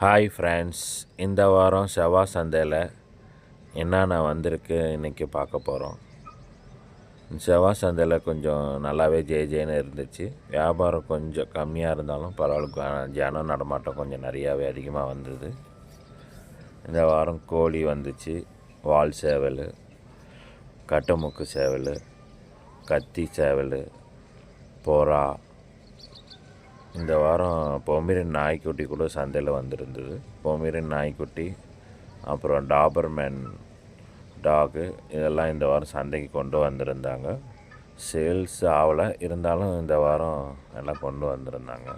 Hi friends, இந்த வாரம் செவ்வாய் சந்தையில் என்னென்ன வந்திருக்கு இன்றைக்கி பார்க்க போகிறோம். செவ்வாய் சந்தையில் கொஞ்சம் நல்லாவே ஜேன்னு இருந்துச்சு. வியாபாரம் கொஞ்சம் கம்மியாக இருந்தாலும் பரவாயில்ல, ஜனம் நடமாட்டம் கொஞ்சம் நிறையாவே அதிகமாக வந்தது. இந்த வாரம் கோழி வந்துச்சு, வால் சேவல், கட்டமுக்கு சேவல், கத்தி சேவல், புறா. இந்த வாரம் பொமேரியன் நாய்க்குட்டி கூட சந்தையில் வந்திருந்தது. பொமேரியன் நாய்க்குட்டி, அப்புறம் டாபர்மேன் டாகு, இதெல்லாம் இந்த வாரம் சந்தைக்கு கொண்டு வந்திருந்தாங்க. சேல்ஸ் ஆகலை, இருந்தாலும் இந்த வாரம் எல்லாம் கொண்டு வந்திருந்தாங்க.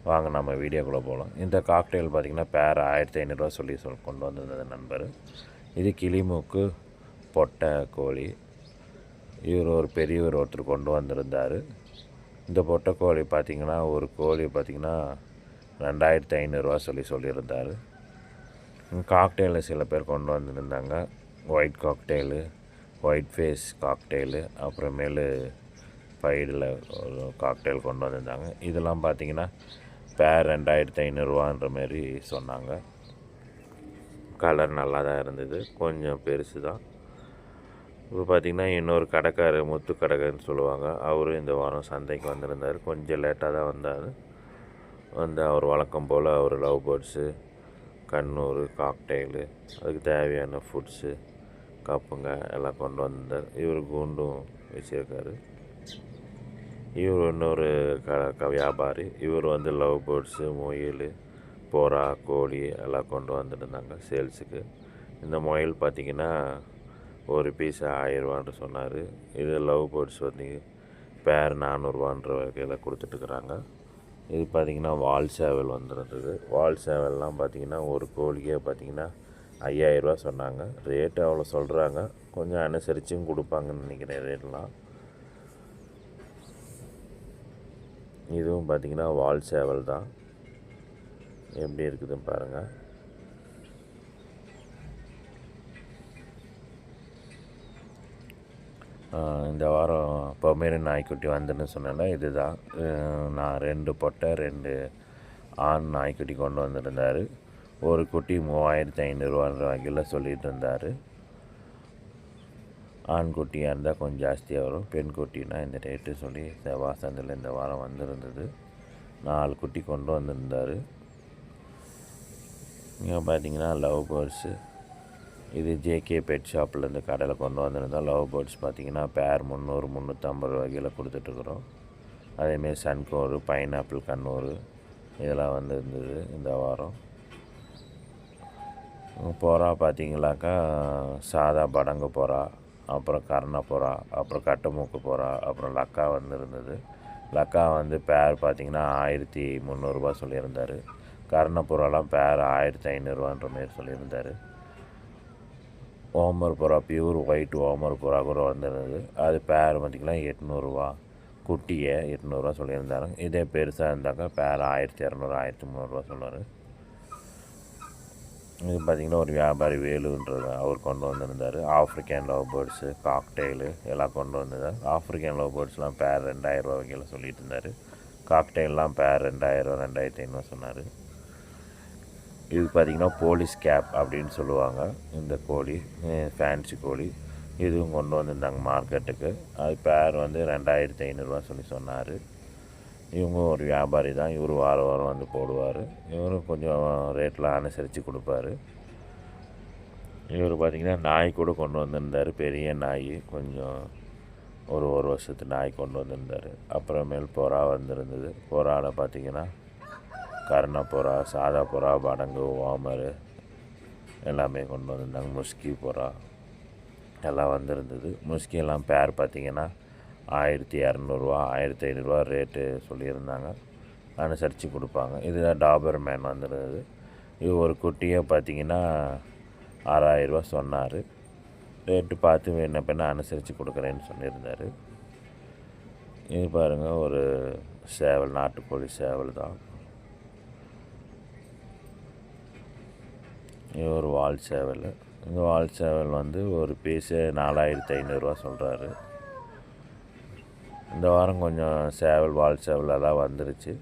வாங்க நம்ம வீடியோக்குள்ளே போகலாம். இந்த காக்டெயில் பார்த்திங்கன்னா பேர் 1500 சொல்லி கொண்டு வந்திருந்தது நண்பர். இது கிளிமூக்கு பொட்டை கோழி. இவர் ஒரு பெரியவர் ஒருத்தர் கொண்டு வந்திருந்தார். இந்த பொட்டை கோழி பார்த்திங்கன்னா ஒரு கோழி பார்த்திங்கன்னா 2500 சொல்லியிருந்தார். காக்டெயிலில் சில பேர் கொண்டு வந்துருந்தாங்க. White cocktail, white face cocktail, அப்புறமேலு ஃபைடில் ஒரு காக்டெயில் கொண்டு வந்திருந்தாங்க. இதெல்லாம் பார்த்திங்கன்னா பேர் 2500 மாரி சொன்னாங்க. கலர் நல்லா தான் இருந்தது, கொஞ்சம் பெருசு தான். இப்போ பார்த்திங்கன்னா இன்னொரு கடைக்காரர், முத்து கடைக்காரன்னு சொல்லுவாங்க, அவரும் இந்த வாரம் சந்தைக்கு வந்திருந்தார். கொஞ்சம் லேட்டாக தான் வந்தார். அவர் வழக்கம் போல் அவர் லவ் பேர்ட்ஸு, கண்ணூர், காக்டெயிலு, அதுக்கு தேவையான ஃபுட்ஸு, கப்புங்க எல்லாம் கொண்டு வந்தார். இவர் கூண்டும் வச்சுருக்காரு. இவர் இன்னொரு வியாபாரி. இவர் லவ் பேர்ட்ஸு, முயல், புறா, கோழி எல்லாம் கொண்டு வந்துருந்தாங்க சேல்ஸுக்கு. இந்த முயல் பார்த்திங்கன்னா ஒரு பீஸ் 1000 சொன்னார். இது லவ் பேர்ட்ஸ் பேர் 400 வகையில் கொடுத்துட்டுருக்குறாங்க. இது பார்த்திங்கன்னா வால் சேவல் வந்துருந்தது. வால் சேவல்லாம் பார்த்திங்கன்னா ஒரு கோழியே பார்த்திங்கன்னா 5000 சொன்னாங்க. ரேட்டு அவ்வளோ சொல்கிறாங்க, கொஞ்சம் அனுசரிச்சும் கொடுப்பாங்கன்னு நினைக்கிறேன் ரேட்லாம். இதுவும் பார்த்திங்கன்னா வால் சேவல் தான். எப்படி இருக்குதுன்னு பாருங்கள். இந்த வாரம் பொமேரியன் நாய்க்குட்டி வந்துன்னு சொன்னேன்னா இது தான். நான் 2 பொட்டை 2 ஆண் நாய்க்குட்டி கொண்டு வந்திருந்தார். ஒரு குட்டி 3500 வகையில் சொல்லிகிட்டு இருந்தார். ஆண் குட்டியாக இருந்தால் கொஞ்சம் ஜாஸ்தியாக வரும், பெண் குட்டினா இந்த ரேட்டு சொல்லி செவ்வாய் சந்தையில் இந்த வாரம் வந்திருந்தது. 4 குட்டி கொண்டு வந்திருந்தார். இங்கே பார்த்தீங்கன்னா லவ் பேர்ட்ஸு. இது ஜேகே பெட் ஷாப்லேருந்து கடையில் கொண்டு வந்திருந்தோம். லவ் பேர்ட்ஸ் பார்த்திங்கன்னா பேர் 300 350 வகையில் கொடுத்துட்ருக்குறோம். அதேமாரி சன்கோரு, பைனாப்பிள் கண்ணூர் இதெல்லாம் இருந்தது இந்த வாரம். புறா பார்த்திங்களாக்கா சாதா படங்கு புறா, அப்புறம் கர்ண புறா, அப்புறம் கட்டமூக்கு புறா, அப்புறம் லக்கா இருந்தது. லக்கா பேர் பார்த்திங்கன்னா 1300 சொல்லியிருந்தார். கர்ணப்புறாலாம் பேர் 1500 மாரி சொல்லியிருந்தார். ஓமர் புறா, பியூர் ஒயிட் ஓமர் புறா கூட வந்துருந்தது. அது பேர் பார்த்திங்கன்னா 800, குட்டியை 800 சொல்லியிருந்தாரு. இதே பெருசாக இருந்தாக்கா பேர் 1200 1300 சொல்லுவார். இது பார்த்திங்கன்னா ஒரு வியாபாரி வேலுன்றது அவர் கொண்டு வந்திருந்தார். ஆஃப்ரிக்கன் லவ் பேர்ட்ஸு, காக்டெயிலு எல்லாம் கொண்டு வந்திருந்தார். ஆஃப்ரிக்கன் லவ் பேர்ட்ஸ்லாம் பேர் 2000 வகையில் சொல்லிட்டு இருந்தார். காக்டெயிலெலாம் பேர் 2000 2500 சொன்னார். இது பார்த்திங்கன்னா போலீஸ் கேப் அப்படின்னு சொல்லுவாங்க. இந்த கோழி ஃபேன்சி கோழி, இதுவும் கொண்டு வந்திருந்தாங்க மார்க்கெட்டுக்கு. அது பேர் 2500 சொல்லி சொன்னார். இவங்க ஒரு வியாபாரி தான். இவர் வாரம் வாரம் போடுவார். இவரும் கொஞ்சம் ரேட்லாம் அனுசரித்து கொடுப்பாரு. இவர் பார்த்திங்கன்னா நாய் கூட கொண்டு வந்திருந்தார். பெரிய நாய், கொஞ்சம் ஒரு வருஷத்து நாய் கொண்டு வந்திருந்தார். அப்புறமேல் புறா வந்திருந்தது. புறாவில் பார்த்திங்கன்னா கர்ணப்புறா, சாதா புறா, படங்கு, ஓமர் எல்லாமே கொண்டு வந்திருந்தாங்க. முஸ்கி புறா எல்லாம் வந்திருந்தது. முஸ்கியெல்லாம் பேர் பார்த்திங்கன்னா 1200 1500 ரேட்டு சொல்லியிருந்தாங்க. அனுசரித்து கொடுப்பாங்க. இதுதான் டாபர்மேன் வந்துருந்தது. இது ஒரு குட்டியை பார்த்திங்கன்னா 6000 சொன்னார். ரேட்டு பார்த்து என்ன பண்ண அனுசரித்து கொடுக்குறேன்னு சொல்லியிருந்தார். இது பாருங்கள், ஒரு சேவல், நாட்டுக்கோழி சேவல் தான். இது ஒரு வால் சேவல். இந்த வால் சேவல் ஒரு பீஸு 4500 சொல்கிறாரு. இந்த வாரம் கொஞ்சம் சேவல், வால் சேவல் எல்லாம் வந்துருச்சு.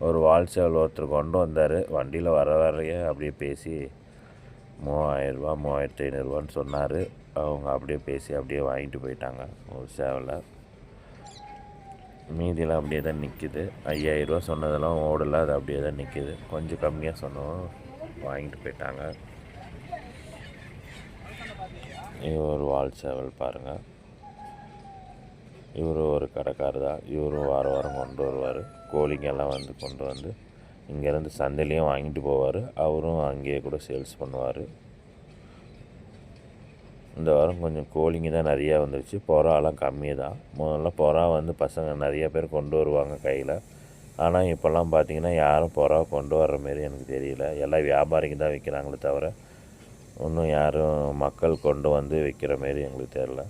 ஒரு வால் சேவல் ஒருத்தர் கொண்டு வந்தார். வண்டியில் வரையே அப்படியே பேசி 3000 3500 சொன்னார். அவங்க அப்படியே பேசி அப்படியே வாங்கிட்டு போயிட்டாங்க ஒரு சேவலை. மீதியெல்லாம் அப்படியே தான் நிற்கிது. 5000 சொன்னதெல்லாம் ஓடலை, அது அப்படியே தான் நிற்கிது. கொஞ்சம் கம்மியாக சொன்னோம், வாங்கிட்டு போயிட்டாங்க. இது ஒரு வால் சேவல் பாருங்கள். இவர் ஒரு கடைக்காரர் தான். இவரும் வாரம் கொண்டு வருவார். கோழிங்கெல்லாம் கொண்டு வந்து இங்கேருந்து சந்தையிலையும் வாங்கிட்டு போவார். அவரும் அங்கேயே கூட சேல்ஸ் பண்ணுவார். இந்த வாரம் கொஞ்சம் கோழிங்க தான் நிறையா வந்துருச்சு. புறாலாம் கம்மி தான். முதல்ல புறா பசங்க நிறைய பேர் கொண்டு வருவாங்க கையில். ஆனால் இப்போல்லாம் பார்த்திங்கன்னா யாரும் புறா கொண்டு வர்ற மாரி எனக்கு தெரியல. எல்லாம் வியாபாரிங்க தான் விற்கிறாங்களே தவிர இன்னும் யாரும் மக்கள் கொண்டு வந்து விற்கிற மாரி எங்களுக்கு தெரில.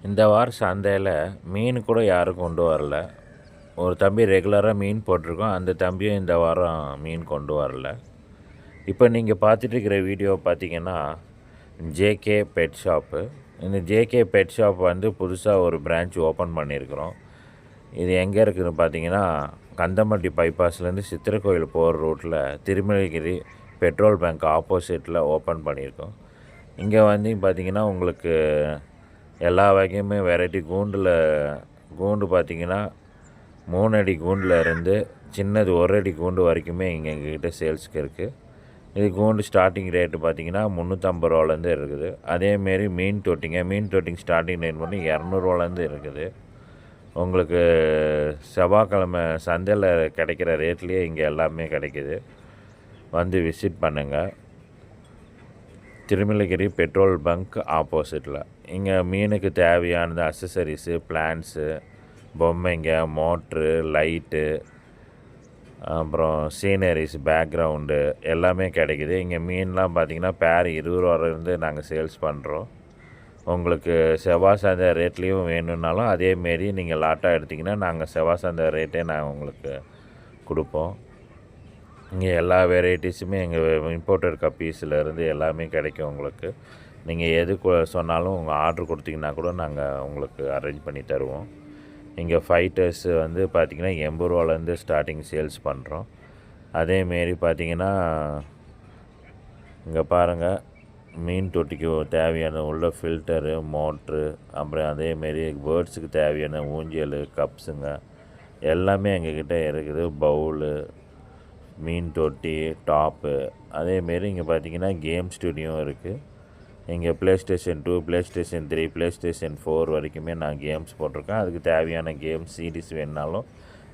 இந்த வாரம் சந்தையில் மீன் கூட யாரும் கொண்டு வரல. ஒரு தம்பி ரெகுலராக மீன் போட்டிருக்கோம். அந்த தம்பியும் இந்த வாரம் மீன் கொண்டு வரல. இப்போ நீங்கள் பார்த்துட்டு இருக்கிற வீடியோ பார்த்திங்கன்னா ஜேகே பெட் ஷாப்பு. இந்த ஜேகே பெட் ஷாப் புதுசாக ஒரு பிரான்ச் ஓப்பன் பண்ணியிருக்கிறோம். இது எங்கே இருக்குதுன்னு பார்த்தீங்கன்னா கந்தம்பட்டி பைபாஸ்லேருந்து சித்திரக்கோயில் போகிற ரூட்டில் திருமலைகிரி பெட்ரோல் பேங்க் ஆப்போசிட்டில் ஓப்பன் பண்ணியிருக்கோம். இங்கே பார்த்திங்கன்னா உங்களுக்கு எல்லா வகையுமே வெரைட்டி கூண்டு பார்த்திங்கன்னா 3 அடி கூண்டில் இருந்து சின்னது 1 அடி கூண்டு வரைக்குமே எங்ககிட்ட சேல்ஸுக்கு இருக்குது. இது கூண்டு ஸ்டார்டிங் ரேட்டு பார்த்திங்கன்னா 350 ரூபாலேருந்து இருக்குது. அதேமாரி மீன் தொட்டிங்க ஸ்டார்டிங் ரேட் பண்ணி 200 ரூபாலேருந்து இருக்குது. உங்களுக்கு செவ்வாய்க்கிழமை சந்தையில் கிடைக்கிற ரேட்லேயே இங்கே எல்லாமே கிடைக்கிது. விசிட் பண்ணுங்கள். திருமலைகிரி பெட்ரோல் பங்க் ஆப்போசிட்டில். இங்கே மீனுக்கு தேவையானது அக்சசரிஸு, பிளான்ஸு, பொம்மைங்க, மோட்ரு, லைட்டு, அப்புறம் சீனரிஸ், பேக்ரவுண்டு எல்லாமே கிடைக்கிது. இங்கே மீன்லாம் பார்த்திங்கன்னா பேர் 20 ரூபாலேருந்து நாங்கள் சேல்ஸ் பண்ணுறோம். உங்களுக்கு செவ்வாய் சந்தை ரேட்லேயும் வேணும்னாலும் அதேமாரி நீங்கள் லாட்டாக எடுத்திங்கன்னா நாங்கள் செவ்வாய் சந்தை ரேட்டே நாங்கள் உங்களுக்கு கொடுப்போம். இங்கே எல்லா வெரைட்டிஸுமே எங்கள் இம்போர்ட்டட் கப்பீஸ்லேருந்து எல்லாமே கிடைக்கும் உங்களுக்கு. நீங்கள் எது சொன்னாலும் உங்கள் ஆர்டர் கொடுத்திங்கன்னா கூட நாங்கள் உங்களுக்கு அரேஞ்ச் பண்ணி தருவோம். இங்கே ஃபைட்டர்ஸ் பார்த்திங்கன்னா 80 ரூபாலேருந்து ஸ்டார்டிங் சேல்ஸ் பண்ணுறோம். அதேமாரி பார்த்திங்கன்னா இங்கே பாருங்கள், மீன் தொட்டிக்கு தேவையான உள்ள ஃபில்டரு, மோட்ரு, அப்புறம் அதேமாரி பேர்ட்ஸுக்கு தேவையான ஊஞ்சல், கப்ஸுங்க எல்லாமே எங்ககிட்ட இருக்குது. பவுலு, மீன் தொட்டி, டாப்பு. அதேமாரி இங்கே பார்த்திங்கன்னா கேம் ஸ்டுடியோ இருக்குது. இங்கே PlayStation 2, PlayStation 3, PlayStation 4 வரைக்குமே நான் கேம்ஸ் போட்டிருக்கேன். அதுக்கு தேவையான கேம்ஸ் சிடிஸ் வேணுனாலும்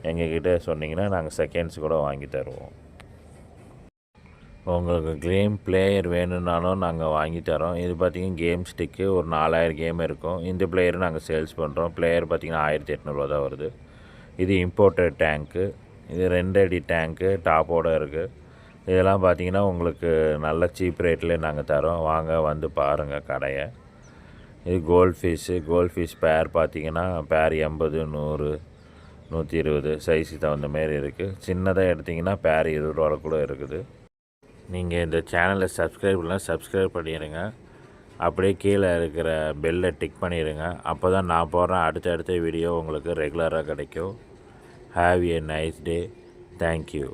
எங்ககிட்ட சொன்னிங்கன்னா நாங்கள் செகண்ட்ஸ் கூட வாங்கி தருவோம். உங்களுக்கு கேம் பிளேயர் வேணும்னாலும் நாங்கள் வாங்கி தரோம். இது பார்த்திங்கன்னா கேம் ஸ்டிக்கு ஒரு 4000 கேம் இருக்கும். இந்த பிளேயரும் நாங்கள் சேல்ஸ் பண்ணுறோம். பிளேயர் பார்த்திங்கன்னா 1800 தான் வருது. இது இம்போர்ட்டட் டேங்க்கு. இது 2 அடி டேங்க்கு டாப்போடு இருக்குது. இதெல்லாம் பார்த்திங்கன்னா உங்களுக்கு நல்ல சீப் ரேட்லேயே நாங்கள் தரோம். வாங்க பாருங்கள் கடையை. இது கோல்ட் ஃபிஷ் பேர் பார்த்திங்கன்னா பேர் 80, 100, 120 சைஸுக்கு தகுந்த மாரி இருக்குது. சின்னதாக எடுத்திங்கன்னா பேர் 20 ரூபாவில் கூட இருக்குது. நீங்கள் இந்த சேனலை சப்ஸ்கிரைப் பண்ணிடுங்க. அப்படியே கீழே இருக்கிற பெல்லை டிக் பண்ணிடுங்க. அப்போ தான் நான் போடுற அடுத்த வீடியோ உங்களுக்கு ரெகுலராக கிடைக்கும். Have a nice day. Thank you.